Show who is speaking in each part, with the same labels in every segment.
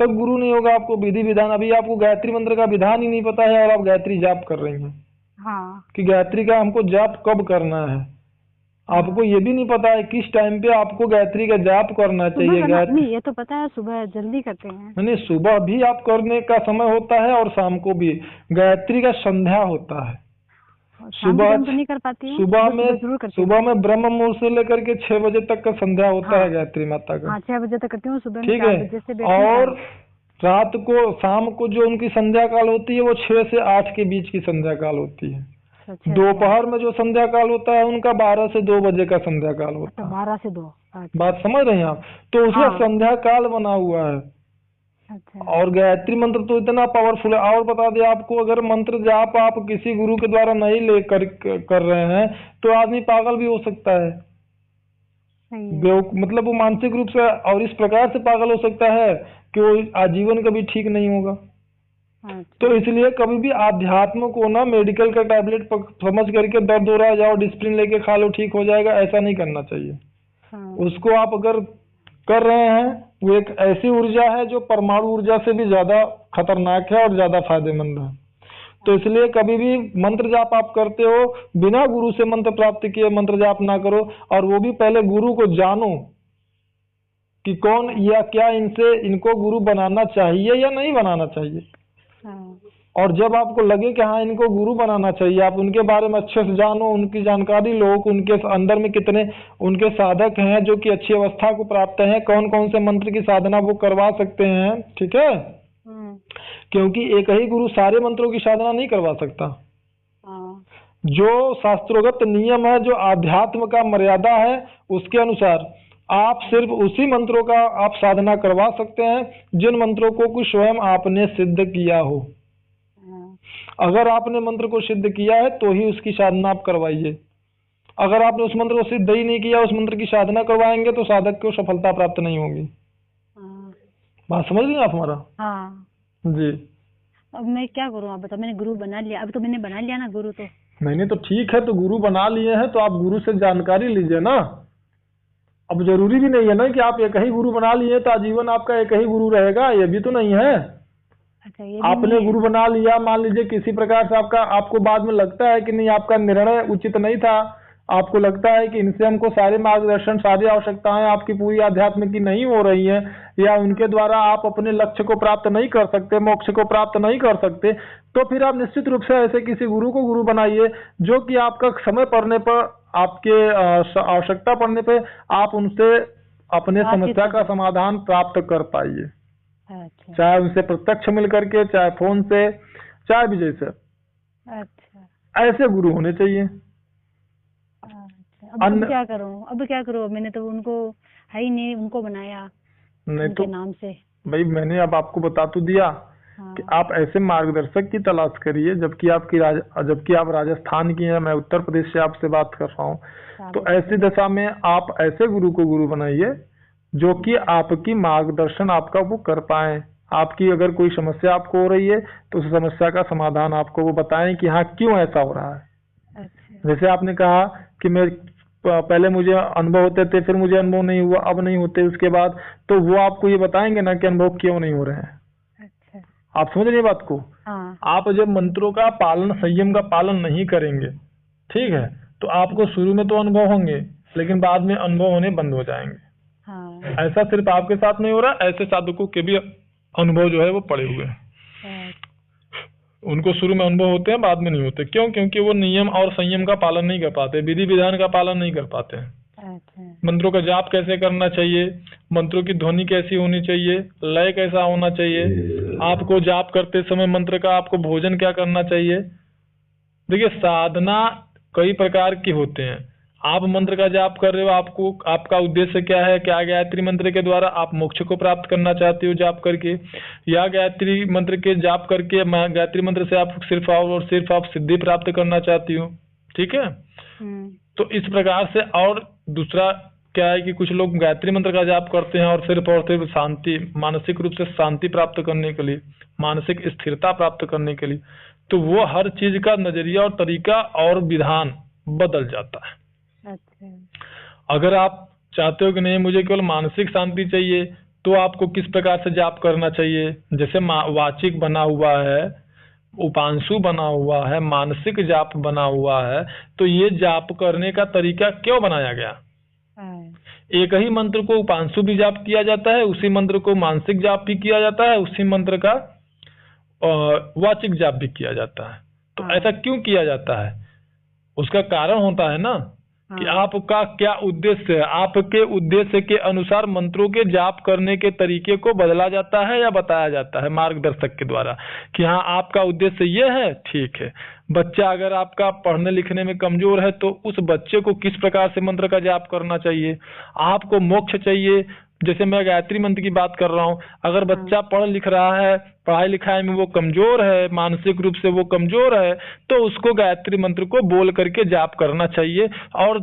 Speaker 1: तक गुरु नहीं होगा आपको विधि विधान। अभी आपको गायत्री मंत्र का विधान ही नहीं पता है और आप गायत्री जाप कर रही हैं।
Speaker 2: हाँ।
Speaker 1: कि गायत्री का हमको जाप कब करना है, आपको ये भी नहीं पता है किस टाइम पे आपको गायत्री का जाप करना चाहिए।
Speaker 2: नहीं, ये तो पता है सुबह जल्दी करते हैं।
Speaker 1: नहीं, सुबह भी आप करने का समय होता है और शाम को भी। गायत्री का संध्या होता है।
Speaker 2: सुबह तो नहीं कर पाती हूँ।
Speaker 1: सुबह में ब्रह्म मुहूर्त से लेकर के 6 बजे तक का संध्या होता है गायत्री माता का।
Speaker 2: 6 बजे तक करती हूँ सुबह में।
Speaker 1: ठीक है। और रात को शाम को जो उनकी संध्या काल होती है वो 6 से 8 के बीच की संध्या काल होती है। दोपहर में जो संध्या काल होता है उनका 12 से 2 बजे का संध्या काल होता है।
Speaker 2: 12 से 2।
Speaker 1: बात समझ रहे हैं आप? तो उसका संध्या काल बना हुआ है। और गायत्री मंत्र तो इतना पावरफुल है। और बता दें आपको, अगर मंत्र जाप आप किसी गुरु के द्वारा नहीं लेकर कर रहे हैं तो आदमी पागल भी हो सकता है। मतलब वो मानसिक रूप से और इस प्रकार से पागल हो सकता है कि वो आजीवन कभी ठीक नहीं होगा। तो इसलिए कभी भी आध्यात्म को ना मेडिकल का टैबलेट समझ करके दर्द हो रहा है जाओ डिस्प्रिन लेके खा लो ठीक हो जाएगा, ऐसा नहीं करना चाहिए। उसको आप अगर कर रहे हैं, वो एक ऐसी ऊर्जा है जो परमाणु ऊर्जा से भी ज्यादा खतरनाक है और ज्यादा फायदेमंद है। तो इसलिए कभी भी मंत्र जाप आप करते हो बिना गुरु से मंत्र प्राप्त किए मंत्र जाप ना करो। और वो भी पहले गुरु को जानो कि कौन या क्या इनको गुरु बनाना चाहिए या नहीं बनाना चाहिए। और जब आपको लगे कि हाँ इनको गुरु बनाना चाहिए, आप उनके बारे में अच्छे से जानो, उनकी जानकारी लो, उनके अंदर में कितने उनके साधक हैं जो कि अच्छी अवस्था को प्राप्त हैं, कौन कौन से मंत्र की साधना वो करवा सकते हैं। ठीक है। क्योंकि एक ही गुरु सारे मंत्रों की साधना नहीं करवा सकता। जो शास्त्रोगत नियम है, जो आध्यात्म का मर्यादा है, उसके अनुसार आप सिर्फ उसी मंत्रों का आप साधना करवा सकते हैं जिन मंत्रों को स्वयं आपने सिद्ध किया हो। अगर आपने मंत्र को सिद्ध किया है तो ही उसकी साधना आप करवाइए। अगर आपने उस मंत्र को सिद्ध ही नहीं किया, उस मंत्र की साधना करवाएंगे तो साधक को सफलता प्राप्त नहीं होगी। बात समझ रही हैं आप हमारा?
Speaker 2: हाँ
Speaker 1: जी।
Speaker 2: अब मैं क्या करूँ आप बताओ? मैंने गुरु बना लिया, अब तो मैंने बना लिया ना गुरु। तो
Speaker 1: मैंने तो ठीक है, तो गुरु बना लिए हैं तो आप गुरु से जानकारी लीजिए ना। अब जरूरी भी नहीं है ना कि आप एक ही गुरु बना लिए तो आजीवन आपका एक ही गुरु रहेगा, ये भी तो नहीं है।
Speaker 2: अच्छा, ये
Speaker 1: आपने गुरु बना लिया, मान लीजिए किसी प्रकार से आपको बाद में लगता है कि नहीं आपका निर्णय उचित नहीं था, आपको लगता है कि इनसे हमको सारे मार्गदर्शन सारी आवश्यकताएं आपकी पूरी आध्यात्म की नहीं हो रही हैं, या उनके द्वारा आप अपने लक्ष्य को प्राप्त नहीं कर सकते, मोक्ष को प्राप्त नहीं कर सकते, तो फिर आप निश्चित रूप से ऐसे किसी गुरु को गुरु बनाइए जो कि आपका समय पड़ने पर, आपके आवश्यकता पड़ने पे आप उनसे अपने समस्या का समाधान प्राप्त कर पाइए। चाहे उनसे प्रत्यक्ष मिल करके, चाहे फोन से, चाहे भी जैसे। अच्छा, ऐसे गुरु होने चाहिए।
Speaker 2: अब क्या करूं? मैंने तो उनको है ही नहीं, उनको बनाया नहीं तो नाम से।
Speaker 1: भाई मैंने अब आपको बता तो दिया कि आप ऐसे मार्गदर्शक की तलाश करिए। जबकि आप राजस्थान की हैं, मैं उत्तर प्रदेश से आपसे बात कर रहा हूँ। तो ऐसी दशा में आप ऐसे गुरु को गुरु बनाइए जो कि आपकी मार्गदर्शन आपका वो कर पाए। आपकी अगर कोई समस्या आपको हो रही है तो उस समस्या का समाधान आपको वो बताएं कि हाँ क्यों ऐसा हो रहा है। अच्छा। जैसे आपने कहा कि मैं पहले मुझे अनुभव होते थे, फिर मुझे अनुभव नहीं हुआ, अब नहीं होते उसके बाद, तो वो आपको ये बताएंगे ना कि अनुभव क्यों नहीं हो रहे हैं। अच्छा। आप समझ रहे बात को? हाँ। आप जब मंत्रों का पालन, संयम का पालन नहीं करेंगे, ठीक है, तो आपको शुरू में तो अनुभव होंगे लेकिन बाद में अनुभव होने बंद हो जाएंगे। हाँ। ऐसा सिर्फ आपके साथ नहीं हो रहा, ऐसे साधकों के भी अनुभव जो है वो पड़े हुए हैं। उनको शुरू में अनुभव होते हैं, बाद में नहीं होते। क्यों? क्योंकि वो नियम और संयम का पालन नहीं कर पाते, विधि विधान का पालन नहीं कर पाते हैं। अच्छा। मंत्रों का जाप कैसे करना चाहिए, मंत्रों की ध्वनि कैसी होनी चाहिए, लय कैसा होना चाहिए, आपको जाप करते समय मंत्र का आपको भोजन क्या करना चाहिए। देखिए साधना कई प्रकार की होते हैं। आप मंत्र का जाप कर रहे हो, आपका उद्देश्य क्या है? क्या गायत्री मंत्र के द्वारा आप मोक्ष को प्राप्त करना चाहते हो जाप करके, या गायत्री मंत्र के जाप करके गायत्री मंत्र से आप सिर्फ और सिर्फ आप सिद्धि प्राप्त करना चाहती हो। ठीक है। तो इस प्रकार से। और दूसरा क्या है कि कुछ लोग गायत्री मंत्र का जाप करते हैं और सिर्फ शांति, मानसिक रूप से शांति प्राप्त करने के लिए, मानसिक स्थिरता प्राप्त करने के लिए। तो वो हर चीज का नजरिया और तरीका और विधान बदल जाता है। अच्छा। अगर आप चाहते हो कि नहीं मुझे केवल मानसिक शांति चाहिए,
Speaker 3: तो आपको किस प्रकार से जाप करना चाहिए। जैसे वाचिक बना हुआ है, उपांशु बना हुआ है, मानसिक जाप बना हुआ है, तो ये जाप करने का तरीका क्यों बनाया गया। एक ही मंत्र को उपांशु भी जाप किया जाता है, उसी मंत्र को मानसिक जाप भी किया जाता है, उसी मंत्र का वाचिक जाप भी किया जाता है। तो ऐसा क्यों किया जाता है, उसका कारण होता है ना कि आपका क्या उद्देश्य है। आपके उद्देश्य के अनुसार मंत्रों के जाप करने के तरीके को बदला जाता है या बताया जाता है मार्गदर्शक के द्वारा कि हाँ आपका उद्देश्य ये है, ठीक है। बच्चा अगर आपका पढ़ने लिखने में कमजोर है तो उस बच्चे को किस प्रकार से मंत्र का जाप करना चाहिए। आपको मोक्ष चाहिए, जैसे मैं गायत्री मंत्र की बात कर रहा हूँ, अगर बच्चा पढ़ लिख रहा है, पढ़ाई लिखाई में वो कमजोर है, मानसिक रूप से वो कमजोर है, तो उसको गायत्री मंत्र को बोल करके जाप करना चाहिए। और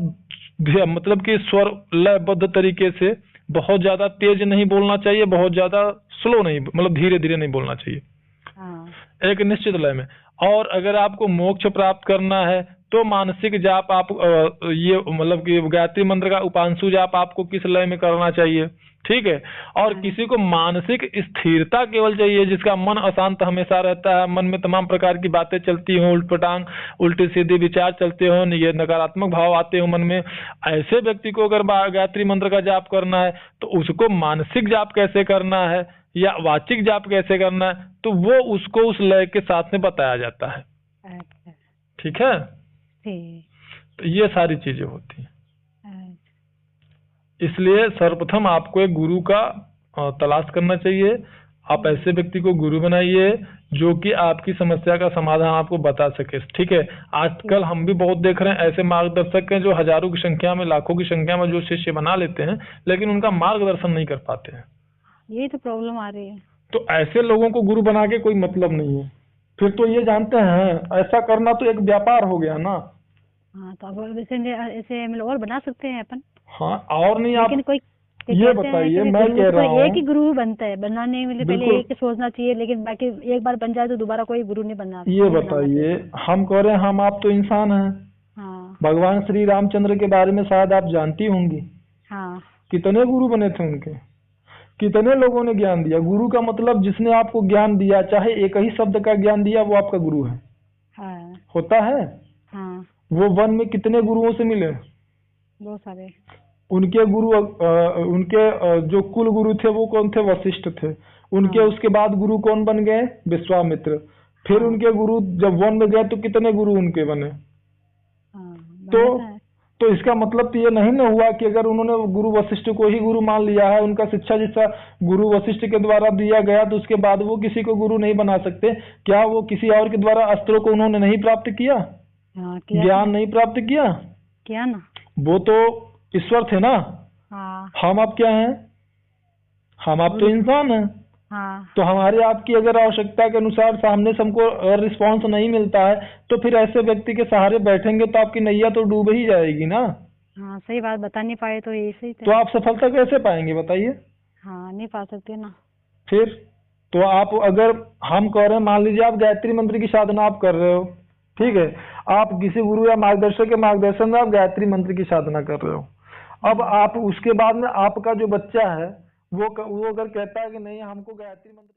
Speaker 3: मतलब कि स्वर लयबद्ध तरीके से, बहुत ज्यादा तेज नहीं बोलना चाहिए, बहुत ज्यादा स्लो नहीं, मतलब धीरे धीरे नहीं बोलना चाहिए, एक निश्चित लय में। और अगर आपको मोक्ष प्राप्त करना है तो मानसिक जाप आप ये मतलब कि गायत्री मंत्र का उपांशु जाप आपको किस लय में करना चाहिए, ठीक है। और किसी को मानसिक स्थिरता केवल चाहिए, जिसका मन अशांत हमेशा रहता है, मन में तमाम प्रकार की बातें चलती हों, उल्टपटांग उल्टे सीधे विचार चलते हों, ये नकारात्मक भाव आते हो मन में, ऐसे व्यक्ति को अगर गायत्री मंत्र का जाप करना है तो उसको मानसिक जाप कैसे करना है या वाचिक जाप कैसे करना है, तो वो उसको उस लय के साथ में बताया जाता है। ठीक है, तो ये सारी चीजें होती हैं। इसलिए सर्वप्रथम आपको एक गुरु का तलाश करना चाहिए। आप ऐसे व्यक्ति को गुरु बनाइए जो कि आपकी समस्या का समाधान आपको बता सके, ठीक है। आजकल हम भी बहुत देख रहे हैं ऐसे मार्गदर्शक हैं जो हजारों की संख्या में, लाखों की संख्या में जो शिष्य बना लेते हैं, लेकिन उनका मार्गदर्शन नहीं कर पाते हैं।
Speaker 2: यही तो प्रॉब्लम आ रही है।
Speaker 1: तो ऐसे लोगों को गुरु बना के कोई मतलब नहीं है। फिर तो ये जानते हैं ऐसा करना तो एक व्यापार हो गया ना।
Speaker 2: हाँ, तो अब ऐसे हम लोग और बना सकते हैं अपन।
Speaker 1: हाँ, और नहीं आप
Speaker 2: लेकिन कोई
Speaker 1: ये बताइए, मैं कह रहा हूँ
Speaker 2: एक ही गुरु बनता है, बनाने में पहले एक सोचना चाहिए, लेकिन बाकी एक बार बन जाए तो दोबारा कोई गुरु नहीं बनना।
Speaker 1: ये बताइए, हम कह रहे हैं हम आप तो इंसान हैं।
Speaker 2: हाँ।
Speaker 1: भगवान श्री रामचंद्र के बारे में शायद आप जानती होंगी।
Speaker 2: हाँ।
Speaker 1: कितने गुरु बने थे उनके, कितने लोगों ने ज्ञान दिया। गुरु का मतलब जिसने आपको ज्ञान दिया, चाहे एक ही शब्द का ज्ञान दिया, वो आपका गुरु है।
Speaker 2: हाँ।
Speaker 1: होता है।
Speaker 2: हाँ।
Speaker 1: वो वन में कितने गुरुओं से मिले,
Speaker 2: बहुत सारे।
Speaker 1: उनके गुरु उनके जो कुल गुरु थे वो कौन थे, वशिष्ठ थे। उनके उसके बाद गुरु कौन बन गए, विश्वामित्र। फिर उनके गुरु जब वन में गए तो कितने गुरु उनके बने। तो इसका मतलब तो ये नहीं ना हुआ कि अगर उन्होंने गुरु वशिष्ठ को ही गुरु मान लिया है, उनका शिक्षा जिसका गुरु वशिष्ठ के द्वारा दिया गया, तो उसके बाद वो किसी को गुरु नहीं बना सकते। क्या वो किसी और के द्वारा अस्त्रों को उन्होंने नहीं प्राप्त किया, ज्ञान नहीं प्राप्त किया
Speaker 2: ना।
Speaker 1: वो तो ईश्वर थे ना।
Speaker 2: हाँ।
Speaker 1: हम आप क्या हैं, हम आप तो इंसान हैं।
Speaker 2: हाँ।
Speaker 1: तो हमारी आपकी अगर आवश्यकता के अनुसार सामने से हमको रिस्पॉन्स नहीं मिलता है तो फिर ऐसे व्यक्ति के सहारे बैठेंगे तो आपकी नैया तो डूब ही जाएगी ना।
Speaker 2: हाँ, सही बात, बता नहीं पाए तो यही सही।
Speaker 1: तो आप सफलता कैसे पाएंगे बताइए।
Speaker 2: हाँ, नहीं पा सकते ना।
Speaker 1: फिर तो आप अगर हम कह रहे हैं, मान लीजिए आप गायत्री मंत्र की साधना आप कर रहे हो, ठीक है, आप किसी गुरु या मार्गदर्शक के मार्गदर्शन में आप गायत्री मंत्र की साधना कर रहे हो। अब आप उसके बाद में आपका जो बच्चा है वो अगर कहता है कि नहीं हमको गायत्री मंत्र